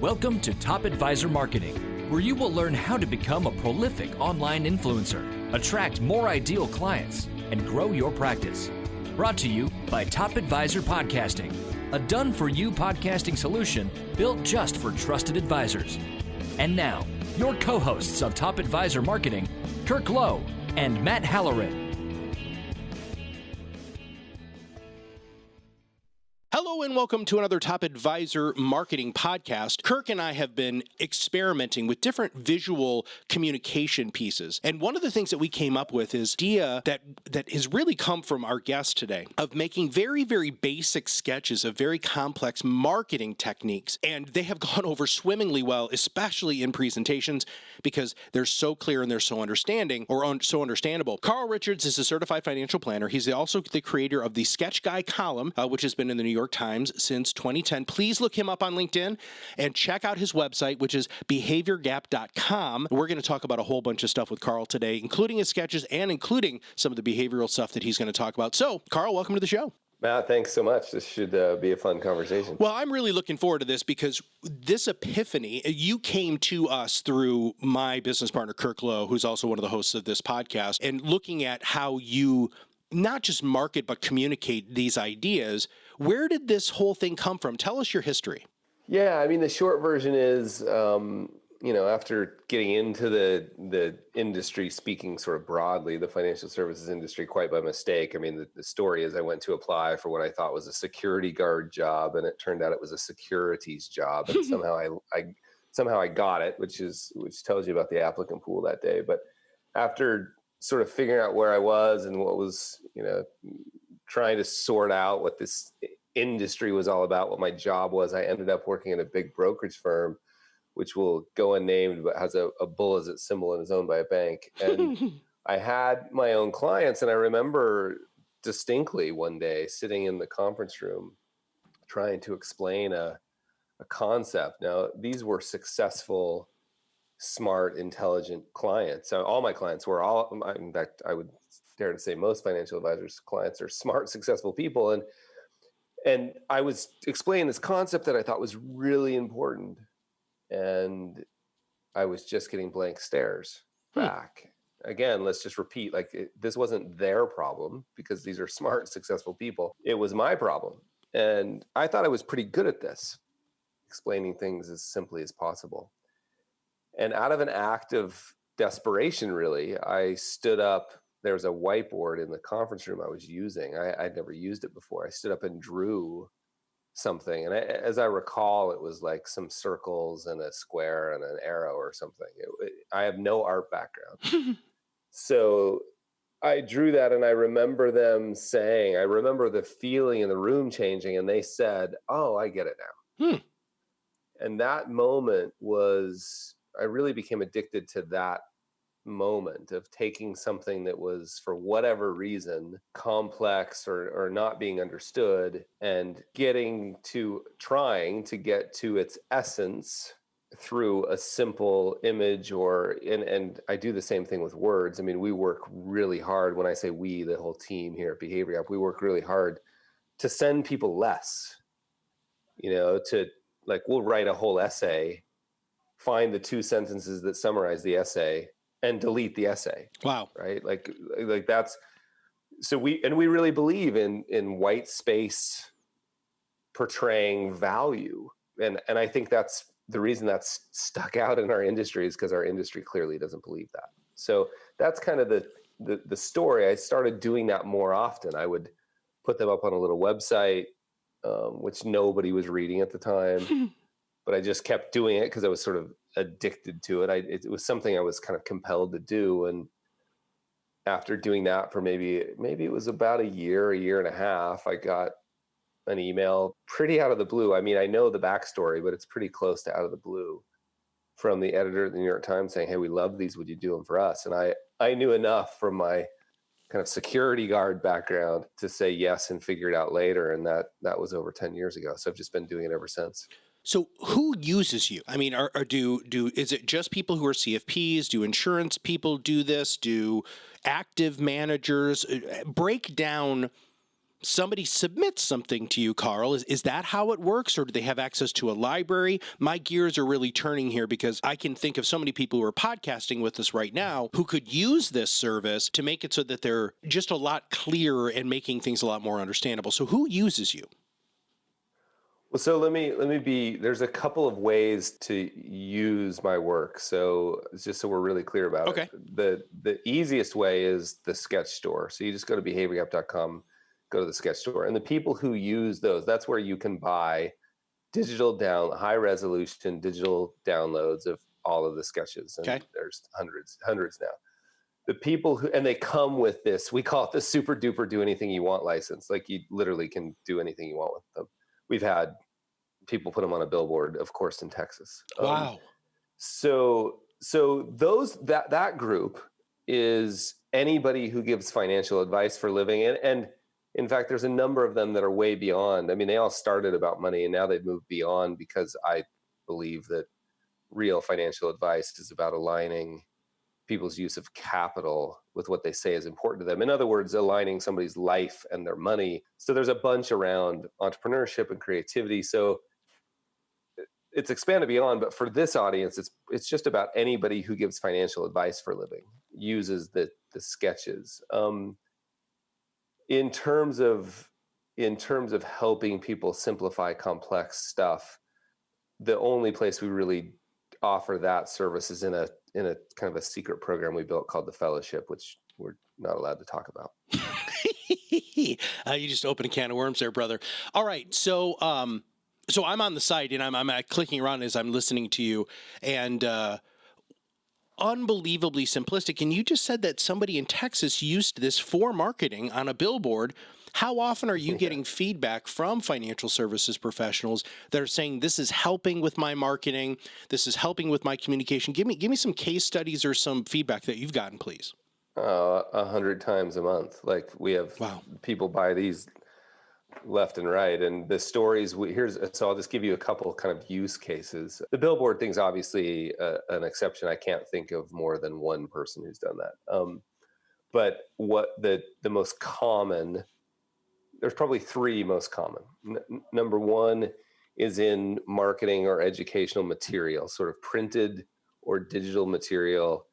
Welcome to Top Advisor Marketing, where you will learn how to become a prolific online influencer, attract more ideal clients, and grow your practice. Brought to you by Top Advisor Podcasting, a done-for-you podcasting solution built just for trusted advisors. And now, your co-hosts of Top Advisor Marketing, Kirk Lowe and Matt Halloran. Hello and welcome to another Top Advisor Marketing podcast. Kirk and I have been experimenting with different visual communication pieces. And one of the things that we came up with is the idea that has really come from our guest today of making very, very basic sketches of very complex marketing techniques. And they have gone over swimmingly well, especially in presentations, because they're so clear and they're so so understandable. Carl Richards is a certified financial planner. He's also the creator of the Sketch Guy column, which has been in the New York Times since 2010. Please look him up on LinkedIn and check out his website, which is behaviorgap.com. We're going to talk about a whole bunch of stuff with Carl today, including his sketches and including some of the behavioral stuff that he's going to talk about. So, Carl, welcome to the show. Matt, thanks so much. This should be a fun conversation. Well, I'm really looking forward to this because this epiphany, you came to us through my business partner, Kirk Lowe, who's also one of the hosts of this podcast, and looking at how you not just market, but communicate these ideas. Where did this whole thing come from? Tell us your history. Yeah, I mean, the short version is, after getting into the industry, speaking sort of broadly, the financial services industry, quite by mistake. I mean, the story is I went to apply for what I thought was a security guard job, and it turned out it was a securities job. And somehow I got it, which tells you about the applicant pool that day. But after sort of figuring out where I was and what was, trying to sort out what this industry was all about, what my job was, I ended up working at a big brokerage firm, which will go unnamed, but has a bull as its symbol and is owned by a bank. And I had my own clients. And I remember distinctly one day sitting in the conference room trying to explain a concept. Now, these were successful, smart, intelligent clients. So all my clients were in fact, I would dare to say most financial advisors' clients are smart, successful people. And I was explaining this concept that I thought was really important. And I was just getting blank stares back. Again, let's just repeat, this wasn't their problem because these are smart, successful people. It was my problem. And I thought I was pretty good at this, explaining things as simply as possible. And out of an act of desperation, really, I stood up. There was a whiteboard in the conference room I was using. I'd never used it before. I stood up and drew something. And as I recall, it was like some circles and a square and an arrow or something. I have no art background. So I drew that, and I remember them saying, I remember the feeling in the room changing, and they said, "Oh, I get it now." And that moment was, I really became addicted to that moment of taking something that was, for whatever reason, complex or not being understood, and trying to get to its essence through a simple image and I do the same thing with words. I mean, we work really hard. When I say we, the whole team here at Behavior Gap, we work really hard to send people less, we'll write a whole essay, find the 2 sentences that summarize the essay, and delete the essay. Wow. Right? Like that's, so we really believe in white space portraying value. And I think that's the reason that's stuck out in our industry, is because our industry clearly doesn't believe that. So that's kind of the story. I started doing that more often. I would put them up on a little website, which nobody was reading at the time, but I just kept doing it because I was sort of addicted to it. It was something I was kind of compelled to do. And after doing that for maybe it was about a year and a half, I got an email pretty out of the blue. I mean, I know the backstory, but it's pretty close to out of the blue, from the editor of the New York Times saying, "Hey, we love these. Would you do them for us?" And I knew enough from my kind of security guard background to say yes and figure it out later. And that was over 10 years ago. So I've just been doing it ever since. So who uses you? I mean, is it just people who are CFPs? Do insurance people do this? Do active managers? Break down somebody submits something to you, Carl, is that how it works, or do they have access to a library? My gears are really turning here because I can think of so many people who are podcasting with us right now who could use this service to make it so that they're just a lot clearer and making things a lot more understandable. So who uses you? Well, so let me be, there's a couple of ways to use my work. So just so we're really clear about Okay. it. The easiest way is the sketch store. So you just go to behaviorgap.com, go to the sketch store. And the people who use those, that's where you can buy high resolution digital downloads of all of the sketches. And Okay. there's hundreds now. The people who, and they come with this, we call it the super duper do anything you want license. Like you literally can do anything you want with them. We've had people put them on a billboard, of course, in Texas. Wow. So those that group is anybody who gives financial advice for a living, and in fact, there's a number of them that are way beyond. I mean, they all started about money, and now they've moved beyond because I believe that real financial advice is about aligning people's use of capital with what they say is important to them. In other words, aligning somebody's life and their money. So there's a bunch around entrepreneurship and creativity. So it's expanded beyond, but for this audience, it's just about anybody who gives financial advice for a living uses the sketches. In terms of helping people simplify complex stuff, the only place we really offer that service is in a kind of a secret program we built called the Fellowship, which we're not allowed to talk about. You just opened a can of worms there, brother. All right, so I'm on the site and I'm clicking around as I'm listening to you, and unbelievably simplistic. And you just said that somebody in Texas used this for marketing on a billboard. How often are you getting feedback from financial services professionals that are saying this is helping with my marketing, this is helping with my communication? Give me some case studies or some feedback that you've gotten, please. 100 times a month. Like we have people buy these left and right, and the stories so I'll just give you a couple kind of use cases. The billboard thing's obviously an exception. I can't think of more than one person who's done that. But what the most common, there's probably three most common. Number one is in marketing or educational material, sort of printed or digital material.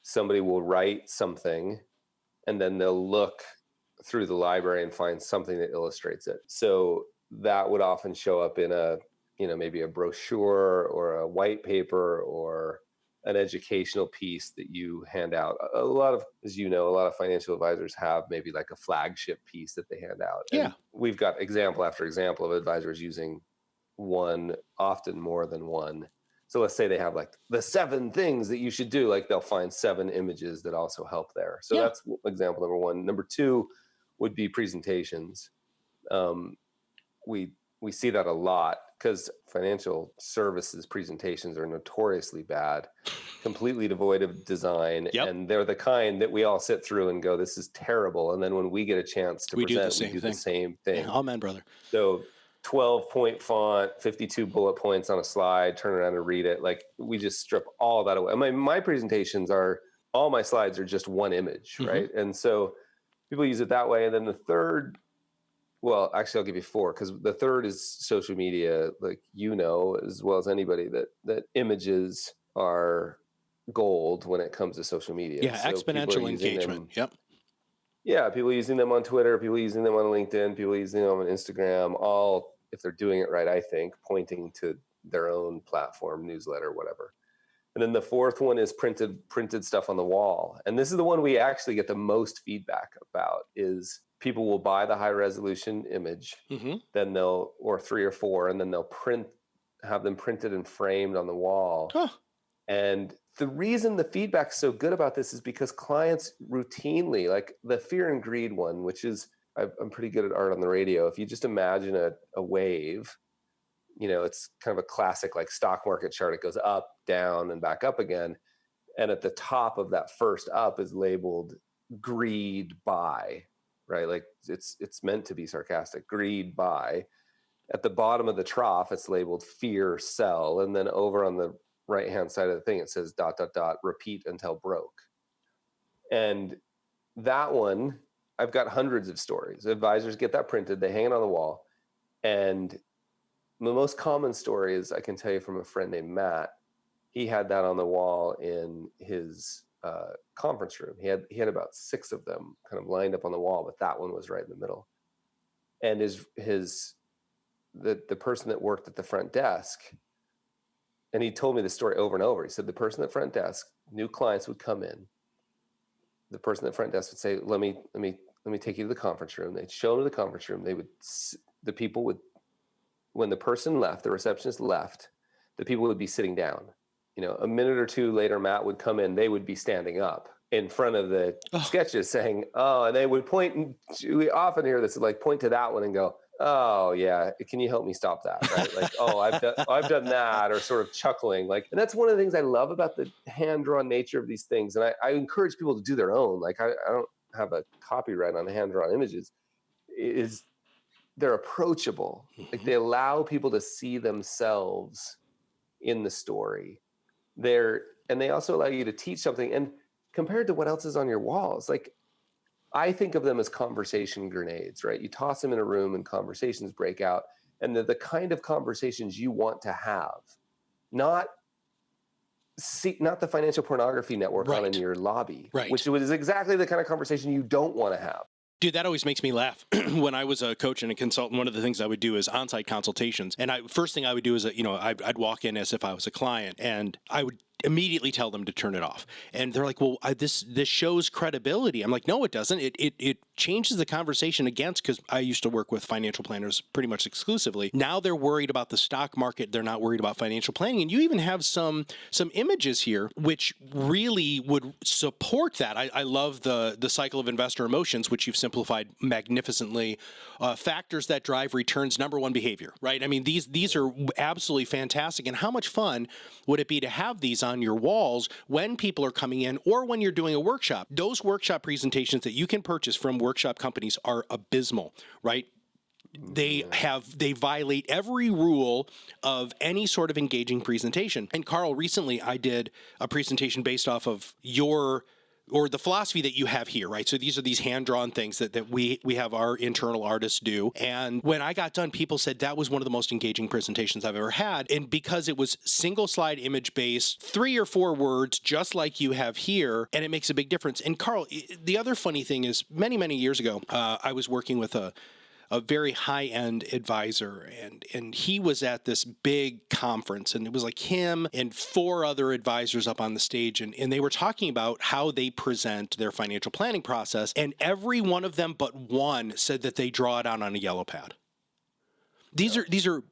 Somebody will write something and then they'll look through the library and find something that illustrates it. So that would often show up in maybe a brochure or a white paper or an educational piece that you hand out. A lot of financial advisors have maybe like a flagship piece that they hand out. Yeah. And we've got example after example of advisors using one, often more than one. So let's say they have like the 7 things that you should do, like they'll find 7 images that also help there. So that's example number 1. Number 2 would be presentations. We see that a lot because financial services presentations are notoriously bad, completely devoid of design. And they're the kind that we all sit through and go, this is terrible. And then when we get a chance to present, we do the same thing. Yeah, amen, brother. So 12-point font, 52 bullet points on a slide, turn around and read it. Like we just strip all that away. My presentations all my slides are just one image, right? And so people use it that way. And then the third, well, actually I'll give you 4, because the third is social media. Like, as well as anybody that images are gold when it comes to social media. Yeah, so exponential engagement. Yeah, people using them on Twitter, people using them on LinkedIn, people using them on Instagram, all, if they're doing it right, I think, pointing to their own platform, newsletter, whatever. And then the fourth one is printed stuff on the wall. And this is the one we actually get the most feedback about, is people will buy the high resolution image, then or 3 or 4, and then they'll have them printed and framed on the wall. And the reason the feedback's so good about this is because clients routinely, like the fear and greed one, which is, I'm pretty good at art on the radio. If you just imagine a wave, it's kind of a classic like stock market chart. It goes up, down, and back up again. And at the top of that first up is labeled greed buy, right? Like it's meant to be sarcastic, greed buy. At the bottom of the trough, it's labeled fear sell. And then over on the right-hand side of the thing, it says ... repeat until broke. And that one I've got hundreds of stories. Advisors get that printed, they hang it on the wall. And the most common story is, I can tell you from a friend named Matt. He had that on the wall in his conference room. He had about 6 of them kind of lined up on the wall, but that one was right in the middle. And the person that worked at the front desk, and he told me the story over and over. He said the person at the front desk, new clients would come in. The person at the front desk would say, let me take you to the conference room. They'd show them to the conference room. The people would, when the person left, the receptionist left, the people would be sitting down. A minute or two later, Matt would come in, they would be standing up in front of the sketches saying, oh, and they would point, and we often hear this, like point to that one and go, oh yeah, can you help me stop that? Right? Like, oh, I've done that, or sort of chuckling. Like, and that's one of the things I love about the hand-drawn nature of these things. And I encourage people to do their own. Like, I don't have a copyright on hand-drawn images. Is they're approachable. Like, they allow people to see themselves in the story. And they also allow you to teach something. And compared to what else is on your walls, like, I think of them as conversation grenades, right? You toss them in a room and conversations break out. And they're the kind of conversations you want to have, not the financial pornography network on in your lobby, which is exactly the kind of conversation you don't want to have. Dude, that always makes me laugh. When I was a coach and a consultant, one of the things I would do is Onsite consultations. And first thing I would do is, I'd walk in as if I was a client, and I would immediately tell them to turn it off. And they're like, well, this shows credibility. I'm like, no, it doesn't. It changes the conversation against, because I used to work with financial planners pretty much exclusively. Now they're worried about the stock market. They're not worried about financial planning. And you even have some images here which really would support that. I love the cycle of investor emotions, which you've simplified magnificently. Factors that drive returns, number one, behavior, right? I mean, these are absolutely fantastic. And how much fun would it be to have these on your walls when people are coming in, or when you're doing a workshop? Those workshop presentations that you can purchase from workshop companies are abysmal, right? They violate every rule of any sort of engaging presentation. And Carl, recently I did a presentation based off of the philosophy that you have here, right? So these are these hand-drawn things that we have our internal artists do. And when I got done, people said that was one of the most engaging presentations I've ever had. And because it was single slide image based, 3 or 4 words, just like you have here, and it makes a big difference. And Carl, the other funny thing is, many, many years ago, I was working with a very high-end advisor, and he was at this big conference, and it was like him and 4 other advisors up on the stage, and they were talking about how they present their financial planning process, and every one of them but one said that they draw it out on a yellow pad. These are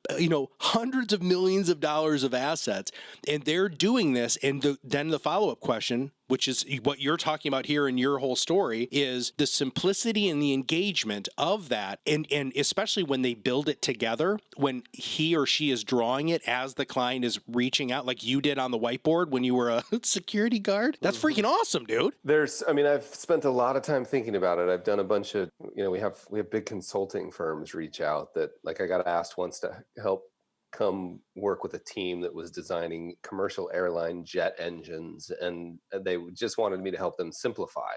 hundreds of millions of dollars of assets, and they're doing this. And then the follow-up question, which is what you're talking about here in your whole story, is the simplicity and the engagement of that. And especially when they build it together, when he or she is drawing it as the client is reaching out, like you did on the whiteboard when you were a security guard. That's freaking awesome, dude. I've spent a lot of time thinking about it. I've done a bunch of, we have big consulting firms reach out that, like, I got asked once to help come work with a team that was designing commercial airline jet engines, and they just wanted me to help them simplify.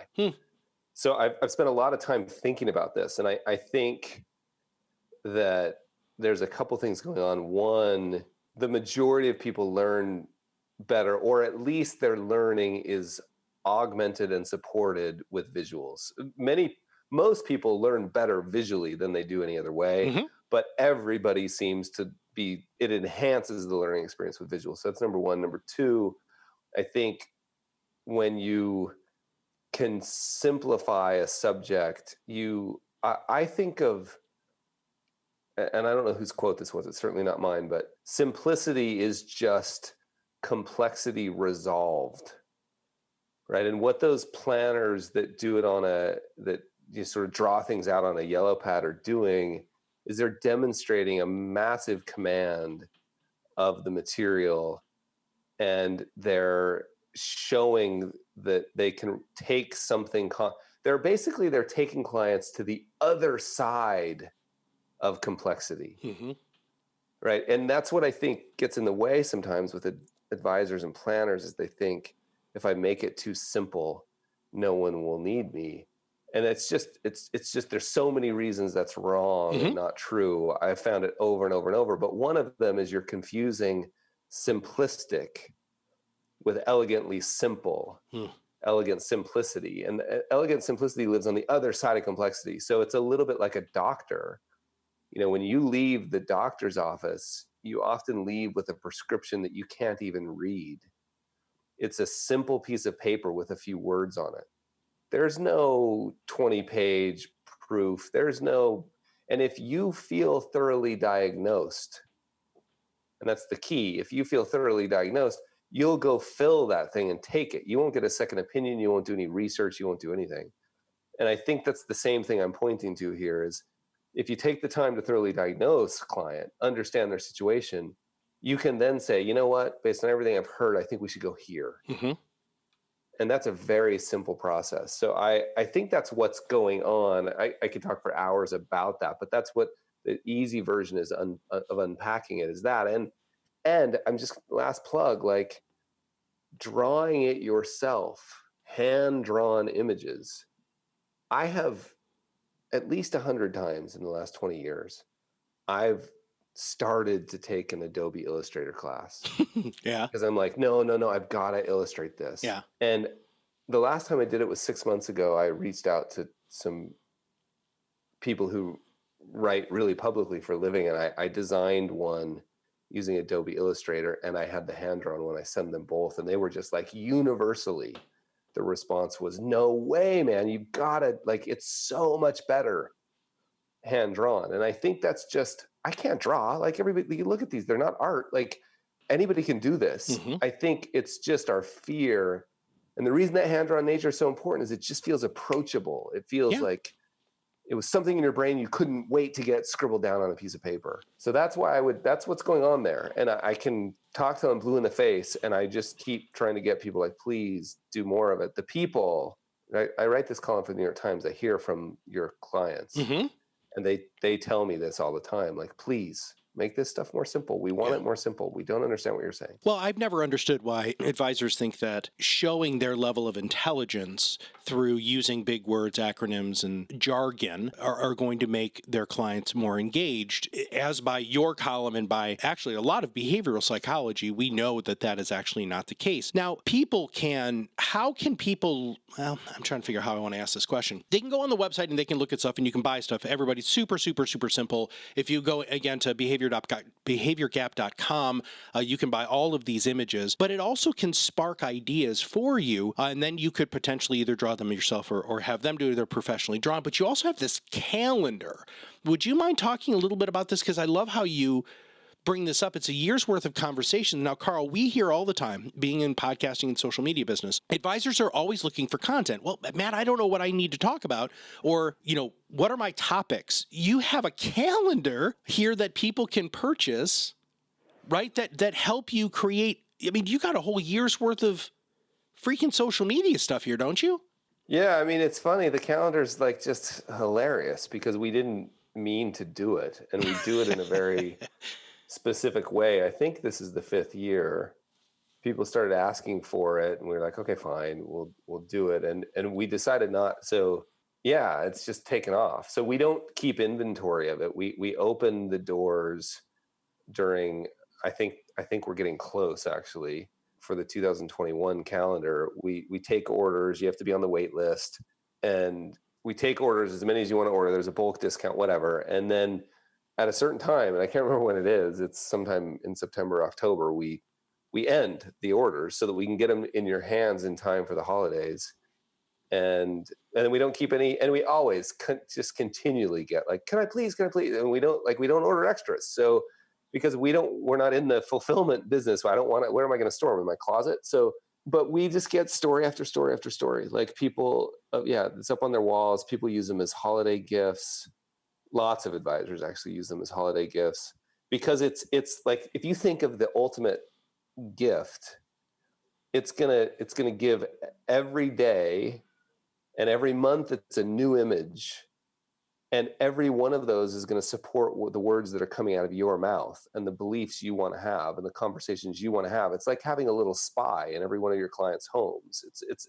So I've spent a lot of time thinking about this, and I think that there's a couple things going on. One, the majority of people learn better, or at least their learning is augmented and supported with visuals. Most people learn better visually than they do any other way, but everybody seems to it enhances the learning experience with visuals. So that's number one. Number two, I think when you can simplify a subject, I think of, and I don't know whose quote this was, it's certainly not mine, but simplicity is just complexity resolved, right? And what those planners that do it that you sort of draw things out on a yellow pad are doing is they're demonstrating a massive command of the material, and they're showing that they can take something. They're taking clients to the other side of complexity, right? And that's what I think gets in the way sometimes with advisors and planners, is they think, if I make it too simple, no one will need me. And it's just there's so many reasons that's wrong and not true. I've found it over and over and over. But one of them is you're confusing simplistic with elegantly simple, elegant simplicity. And elegant simplicity lives on the other side of complexity. So it's a little bit like a doctor. You know, when you leave the doctor's office, you often leave with a prescription that you can't even read. It's a simple piece of paper with a few words on it. There's no 20-page proof. And if you feel thoroughly diagnosed, and that's the key, if you feel thoroughly diagnosed, you'll go fill that thing and take it. You won't get a second opinion. You won't do any research. You won't do anything. And I think that's the same thing I'm pointing to here is if you take the time to thoroughly diagnose a client, understand their situation, you can then say, you know what, based on everything I've heard, I think we should go here. And that's a very simple process. So I think that's what's going on. I could talk for hours about that, but that's what the easy version is of unpacking it is that. And I'm just last plug, like drawing it yourself, hand-drawn images. I have at least 100 times in the last 20 years, I've started to take an Adobe Illustrator class. Yeah. Because I'm like, no, I've got to illustrate this. Yeah. And the last time I did it was 6 months ago. I reached out to some people who write really publicly for a living, and I designed one using Adobe Illustrator, and I had the hand-drawn one. I sent them both, and they were just like universally, the response was, no way, man, you gotta, like, it's so much better hand-drawn. And I think that's just, I can't draw. Like everybody, you look at these, they're not art. Like anybody can do this. I think it's just our fear. And the reason that hand-drawn nature is so important is it just feels approachable. It feels like it was something in your brain you couldn't wait to get scribbled down on a piece of paper. So that's why that's what's going on there. And I can talk to them blue in the face, and I just keep trying to get people like, please do more of it. The people, I write this column for the New York Times, I hear from your clients, and they tell me this all the time, like, please make this stuff more simple. We want it more simple. We don't understand what you're saying. Well, I've never understood why advisors think that showing their level of intelligence through using big words, acronyms, and jargon are going to make their clients more engaged. As by your column and by actually a lot of behavioral psychology, we know that that is actually not the case. Now, how can people, well, I'm trying to figure out how I want to ask this question. They can go on the website and they can look at stuff and you can buy stuff. Everybody's super, super, super simple. If you go again to behaviorgap.com, you can buy all of these images, but it also can spark ideas for you, and then you could potentially either draw them yourself or have them do it. They're professionally drawn, but you also have this calendar. Would you mind talking a little bit about this? Because I love how you bring this up. It's a year's worth of conversation. Now, Carl, we hear all the time, being in podcasting and social media business, advisors are always looking for content. Well, Matt, I don't know what I need to talk about, or, what are my topics? You have a calendar here that people can purchase, right? That help you create. I mean, you got a whole year's worth of freaking social media stuff here, don't you? Yeah, I mean, it's funny. The calendar's like just hilarious because we didn't mean to do it, and we do it in a very specific way. I think this is the 5th year. People started asking for it, and we were like, okay, fine, we'll do it. And we decided not. So yeah, it's just taken off. So we don't keep inventory of it. We open the doors during, I think we're getting close actually for the 2021 calendar. We take orders. You have to be on the wait list, and we take orders as many as you want to order. There's a bulk discount, whatever. And then at a certain time, and I can't remember when it is, it's sometime in September, October, we end the orders so that we can get them in your hands in time for the holidays. And we don't keep any, and we always just continually get like, can I please? And we don't order extras. So because we're not in the fulfillment business. I don't want it. Where am I going to store them? In my closet? So, but we just get story after story after story. Like people, it's up on their walls. People use them as holiday gifts. Lots of advisors actually use them as holiday gifts because it's like, if you think of the ultimate gift, it's gonna give every day and every month it's a new image, and every one of those is going to support the words that are coming out of your mouth and the beliefs you want to have and the conversations you want to have. It's like having a little spy in every one of your clients' homes.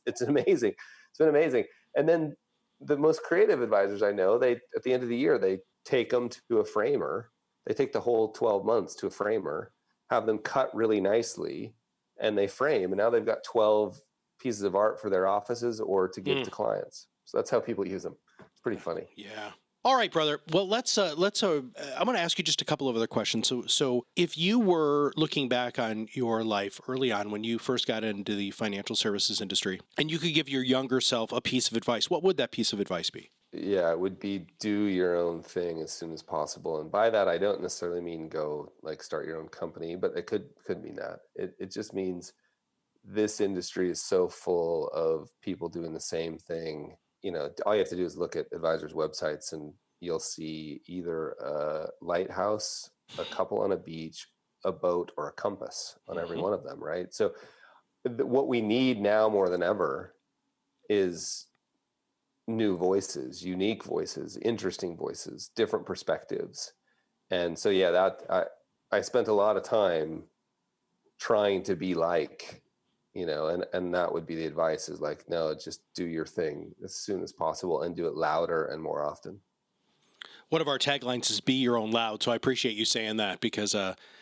It's amazing. It's been amazing. And then the most creative advisors I know, they, at the end of the year, they take them to a framer. They take the whole 12 months to a framer, have them cut really nicely, and they frame. And now they've got 12 pieces of art for their offices or to give to clients. So that's how people use them. It's pretty funny. Yeah. All right, brother. Well, let's I'm going to ask you just a couple of other questions. So if you were looking back on your life early on when you first got into the financial services industry and you could give your younger self a piece of advice, what would that piece of advice be? Yeah, it would be do your own thing as soon as possible. And by that, I don't necessarily mean go like start your own company, but it could mean that. It just means this industry is so full of people doing the same thing. All you have to do is look at advisors' websites and you'll see either a lighthouse, a couple on a beach, a boat, or a compass on every one of them, right? So what we need now more than ever is new voices, unique voices, interesting voices, different perspectives. And so, yeah, that I spent a lot of time trying to be like, and that would be the advice is like, no, just do your thing as soon as possible and do it louder and more often. One of our taglines is be your own loud. So I appreciate you saying that because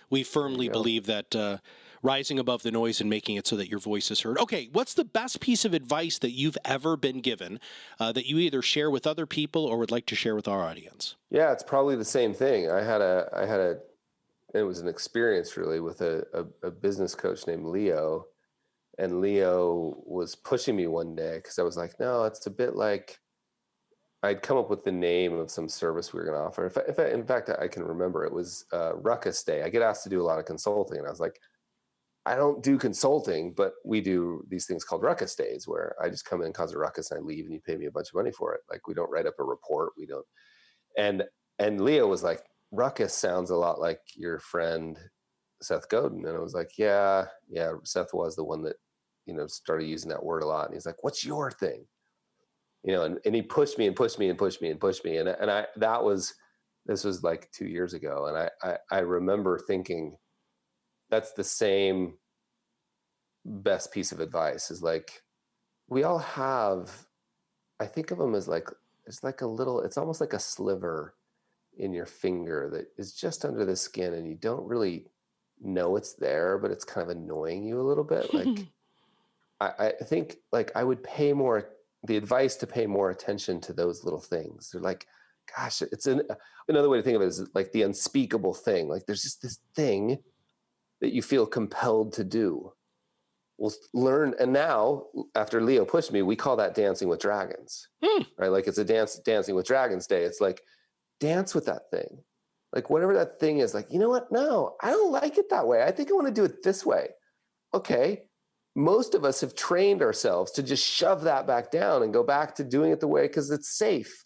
we firmly believe that rising above the noise and making it so that your voice is heard. Okay, what's the best piece of advice that you've ever been given that you either share with other people or would like to share with our audience? Yeah, it's probably the same thing. It was an experience really with a business coach named Leo. And Leo was pushing me one day because I was like, no, it's a bit like I'd come up with the name of some service we were going to offer. In fact, I can remember it was Ruckus Day. I get asked to do a lot of consulting. And I was like, I don't do consulting, but we do these things called Ruckus Days where I just come in and cause a ruckus and I leave and you pay me a bunch of money for it. Like we don't write up a report. We don't. And Leo was like, Ruckus sounds a lot like your friend Seth Godin. And I was like, yeah, Seth was the one that, started using that word a lot. And he's like, what's your thing? And he pushed me and pushed me and pushed me and pushed me. And this was like 2 years ago. And I remember thinking that's the same best piece of advice is like, we all have, I think of them as like, it's like it's almost like a sliver in your finger that is just under the skin and you don't really know it's there, but it's kind of annoying you a little bit. Like, I think like I would the advice to pay more attention to those little things. They're like, gosh, another way to think of it is like the unspeakable thing. Like there's just this thing that you feel compelled to do. We'll learn. And now after Leo pushed me, we call that dancing with dragons, right? Like it's a dancing with dragons day. It's like, dance with that thing. Like whatever that thing is, like, you know what? No, I don't like it that way. I think I want to do it this way. Okay. Most of us have trained ourselves to just shove that back down and go back to doing it the way because it's safe.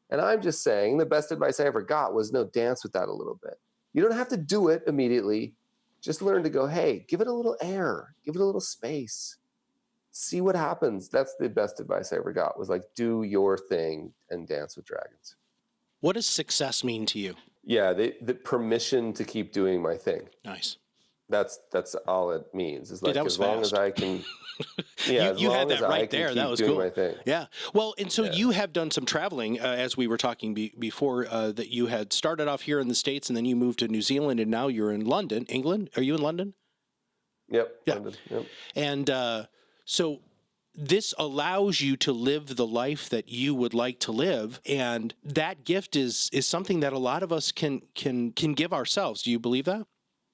And I'm just saying the best advice I ever got was no, dance with that a little bit. You don't have to do it immediately. Just learn to go, hey, give it a little air, give it a little space, see what happens. That's the best advice I ever got was like, do your thing and dance with dragons. What does success mean to you? Yeah, the permission to keep doing my thing. Nice. That's all it means. Is like Dude, as long as I can. Yeah, you had that right there. That was cool. My thing. Yeah. Well, and so you have done some traveling, as we were talking before. That you had started off here in the States, and then you moved to New Zealand, and now you're in London, England. Are you in London? Yep. Yeah. London, yep. And so this allows you to live the life that you would like to live, and that gift is something that a lot of us can give ourselves. Do you believe that?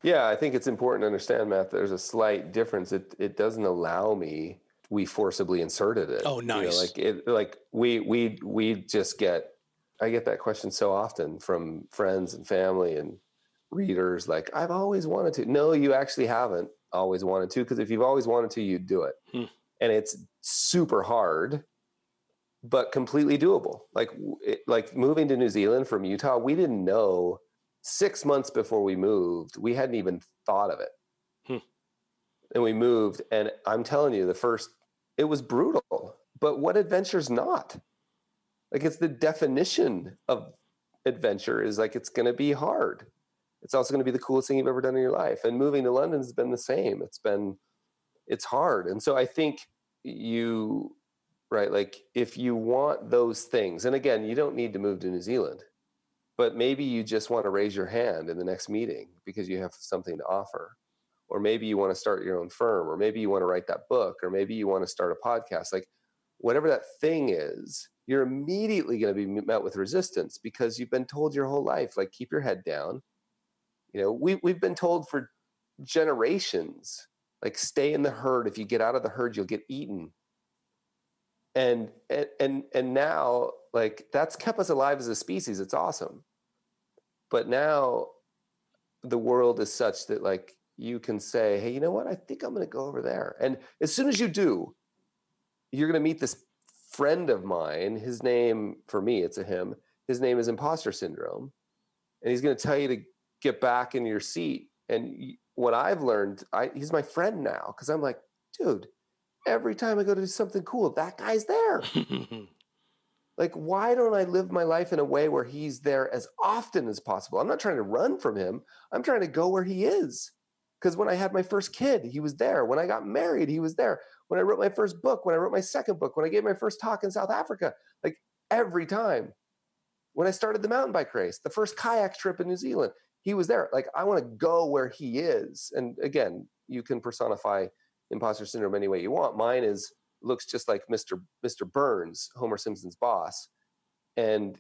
Yeah, I think it's important to understand, Matt, there's a slight difference. It doesn't allow me, we forcibly inserted it. Oh, nice. We just I get that question so often from friends and family and readers, like, I've always wanted to. No, you actually haven't always wanted to, because if you've always wanted to, you'd do it. And it's super hard, but completely doable. Like moving to New Zealand from Utah, we didn't know 6 months before we moved, we hadn't even thought of it. And we moved, and I'm telling you, it was brutal, but what adventure's not? Like, it's the definition of adventure is like, it's going to be hard. It's also going to be the coolest thing you've ever done in your life. And moving to London has been the same. It's hard. And so I think right? Like if you want those things, and again, you don't need to move to New Zealand, but maybe you just want to raise your hand in the next meeting because you have something to offer. Or maybe you want to start your own firm, or maybe you want to write that book, or maybe you want to start a podcast. Like whatever that thing is, you're immediately going to be met with resistance because you've been told your whole life, like, keep your head down. You know, we've been told for generations, like, stay in the herd. If you get out of the herd, you'll get eaten. And now, like, that's kept us alive as a species. It's awesome. But now the world is such that, like, you can say, hey, you know what? I think I'm going to go over there. And as soon as you do, you're going to meet this friend of mine. His name, for me, it's a him. His name is imposter syndrome. And he's going to tell you to get back in your seat. And what I've learned, he's my friend now, because I'm like, dude, every time I go to do something cool, that guy's there. Like, why don't I live my life in a way where he's there as often as possible? I'm not trying to run from him. I'm trying to go where he is. Because when I had my first kid, he was there. When I got married, he was there. When I wrote my first book, when I wrote my second book, when I gave my first talk in South Africa, like every time. When I started the mountain bike race, the first kayak trip in New Zealand, he was there. Like, I want to go where he is. And again, you can personify imposter syndrome any way you want. Mine looks just like Mr. Burns, Homer Simpson's boss. And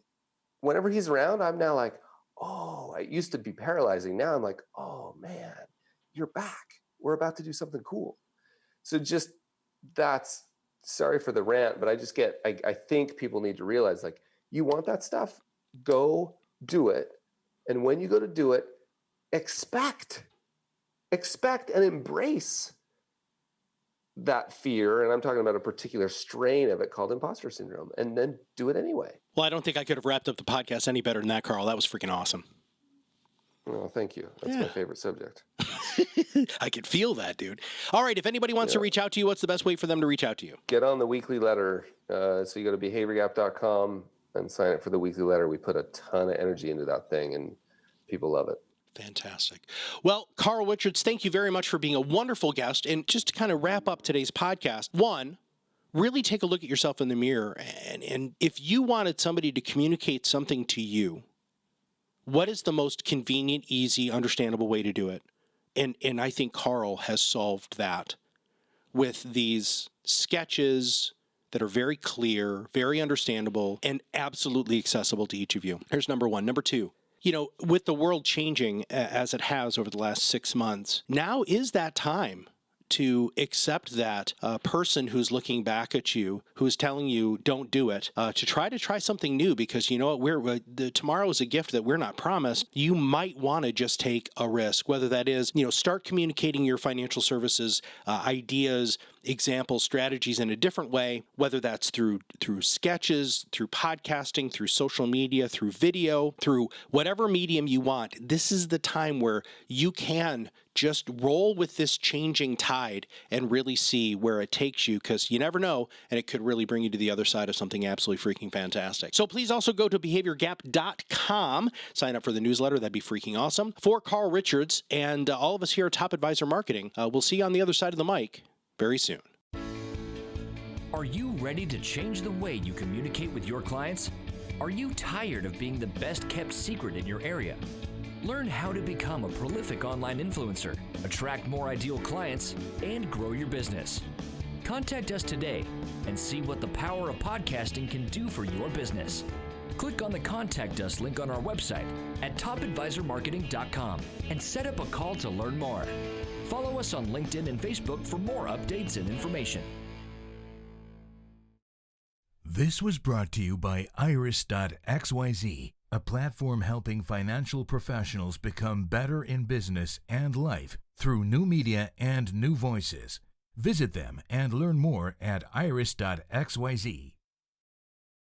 whenever he's around, I'm now like, oh, it used to be paralyzing. Now I'm like, oh man, you're back. We're about to do something cool. So just sorry for the rant, but I think people need to realize, like, you want that stuff, go do it. And when you go to do it, expect and embrace that fear. And I'm talking about a particular strain of it called imposter syndrome, and then do it anyway. Well, I don't think I could have wrapped up the podcast any better than that, Carl. That was freaking awesome. Oh, thank you. That's my favorite subject. I could feel that, dude. All right. If anybody wants to reach out to you, what's the best way for them to reach out to you? Get on the weekly letter. So you go to behaviorgap.com and sign up for the weekly letter. We put a ton of energy into that thing, and people love it. Fantastic. Well, Carl Richards, thank you very much for being a wonderful guest. And just to kind of wrap up today's podcast, one, really take a look at yourself in the mirror. And if you wanted somebody to communicate something to you, what is the most convenient, easy, understandable way to do it? And I think Carl has solved that with these sketches that are very clear, very understandable, and absolutely accessible to each of you. Here's number one. Number two, you know, with the world changing as it has over the last 6 months, now is that time to accept that person who's looking back at you, who's telling you don't do it, to try something new, because you know what, tomorrow is a gift that we're not promised. You might want to just take a risk, whether that is, you know, start communicating your financial services ideas, examples, strategies in a different way, whether that's through sketches, through podcasting, through social media, through video, through whatever medium you want. This is the time where you can just roll with this changing tide and really see where it takes you, because you never know, and it could really bring you to the other side of something absolutely freaking fantastic. So please also go to behaviorgap.com, sign up for the newsletter. That'd be freaking awesome. For Carl Richards and all of us here at Top Advisor Marketing, we'll see you on the other side of the mic very soon. Are you ready to change the way you communicate with your clients? Are you tired of being the best kept secret in your area? Learn how to become a prolific online influencer, attract more ideal clients, and grow your business. Contact us today and see what the power of podcasting can do for your business. Click on the Contact Us link on our website at topadvisormarketing.com and set up a call to learn more. Follow us on LinkedIn and Facebook for more updates and information. This was brought to you by Iris.xyz, a platform helping financial professionals become better in business and life through new media and new voices. Visit them and learn more at iris.xyz.